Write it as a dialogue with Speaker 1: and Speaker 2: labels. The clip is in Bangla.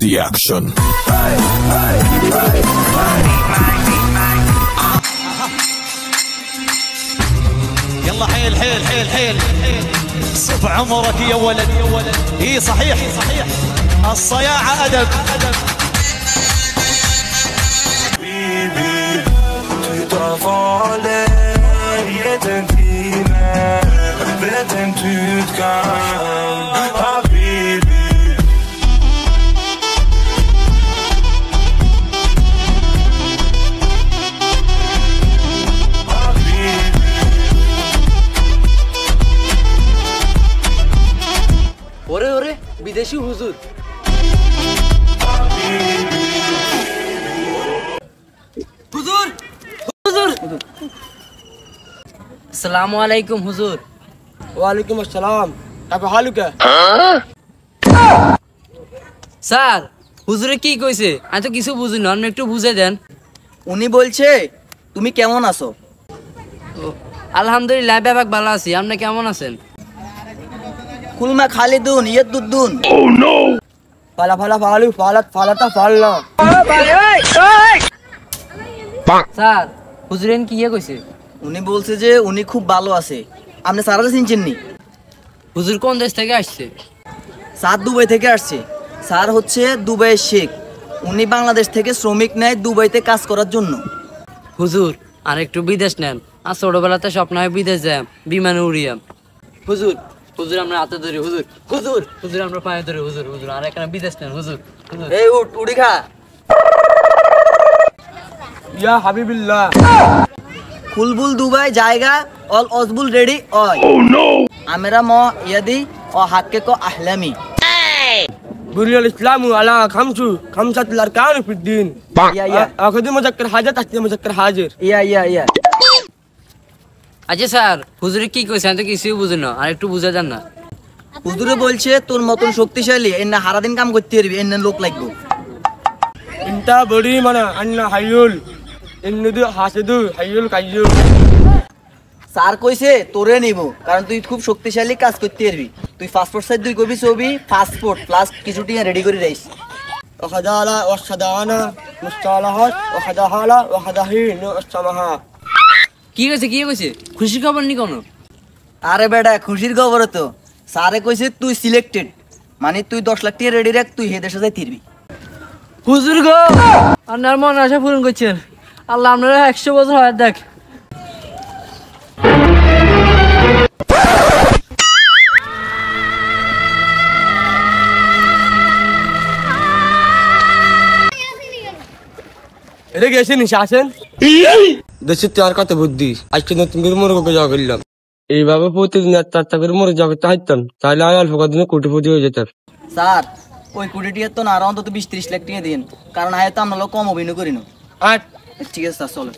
Speaker 1: the action.
Speaker 2: يلا حيل حيل حيل حيل صف عمرك يا ولد اي صحيح الصياعة أدب
Speaker 3: ওরে ওরে বিদেশি হুজুর হুজুর হুজুর আসসালামু আলাইকুম হুজুর
Speaker 4: ওয়ালাইকুম আসসালাম আপনি হালুকা
Speaker 3: স্যার হুজুরে কি কইছে আমি তো কিছু বুঝি না আপনি একটু বুঝে দেন
Speaker 5: উনি বলছে তুমি কেমন আছো
Speaker 3: আলহামদুলিল্লাহ ব্যাপাক ভালো আছি আপনি কেমন আছেন
Speaker 5: কুলমা খালিদুন ইয়াদুদ্দুন
Speaker 1: Oh no!
Speaker 4: ফালা ফালা ফালু ফালাত ফালাতা ফালনা
Speaker 3: স্যার হুজুরেন কি কইছে
Speaker 5: উনি বলছে যে উনি খুব ভালো আছে আপনি সারাটা চিনছেন নি
Speaker 3: হুজুর কোন দেশ থেকে আসছে
Speaker 5: স্যার দুবাই থেকে আসছে স্যার হচ্ছে দুবাইয়ের শেখ উনি বাংলাদেশ থেকে শ্রমিক নেয় দুবাইতে কাজ করার জন্য
Speaker 3: হুজুর আর একটু বিদেশ নেন আর ছোটবেলাতে স্বপ্ন হয় বিদেশ যাম বিমানে উড়িয়াম হুজুর হুজুর আমরা হাতে ধরি হুজুর হুজুর হুজুর আমরা পায়ে ধরি হুজুর হুজুর আর এখানে বিদেশ নেন হুজুর হুজুর
Speaker 5: এই উড়ি খা
Speaker 4: ইয়া হাবিবিল্লাহ
Speaker 5: ফুলবুল দুবাই জায়গা অল অজবুল রেডি অয়
Speaker 1: Oh no!
Speaker 5: আমরা ম ইয়াদি ও হাক্কে কো আহলামি
Speaker 4: بني الإسلام على خمسة الأركان في الدين
Speaker 5: ইয়া ইয়া
Speaker 4: أخذ مذكر حاجة تحت مذكر حاجر
Speaker 5: ইয়া ইয়া ইয়া
Speaker 3: আচ্ছা স্যার হুজুরে কি কইছে আমি তো কিছুই বুঝি না আর একটু বুঝে দেন না
Speaker 5: হুজুরে বলছে তোর মতন শক্তিশালী এনে সারাদিন কাম করতে পারবি এনে লোক লাগবে
Speaker 4: أنت بدي منا أنا حيول إنه دو حاسدو حيول كيول
Speaker 5: স্যার কইছে তোরে নিব কারণ তুই খুব শক্তিশালী কাজ করতে পারবি তুই পাসপোর্ট সাইজ দুই কপি ছবি পাসপোর্ট প্লাস কিছু টিয়া রেডি করে রাইস
Speaker 4: وخدالا وخدانا مصطلحات وخداhala وخداهين السماها
Speaker 3: কি কইছে খুশি খবর নি কোনো
Speaker 5: আরে বেটা খুশির খবর তো স্যারে কইছে তুই সিলেক্টেড মানে তুই 10 লাখ টাকা রেডি রাখ তুই হে দেশে যাই তিরবি
Speaker 3: হুজুর গো আপনার মন আশা পূরণ করছেন আল্লাহ আপনারা 100 বছর হয় দেখ
Speaker 4: এটা গেছে নিশাসেন দেশে তার কত বুদ্ধি আজকে নতুন করে মোরগকে জবা করলাম এইভাবে প্রতিদিন চারটা করে মোরগ জবা করতে হাইতাম তাহলে আমি অল্প কদিনে কোটিপতি হয়ে যেতাম
Speaker 5: স্যার ওই কোটি টিয়া তো না আর অন্তত 20-30 লাখ টাকা দিন কারণ আয় তো আমরা লোক কম অভিনয় করি না
Speaker 4: আট
Speaker 5: ঠিক আছে স্যার চলো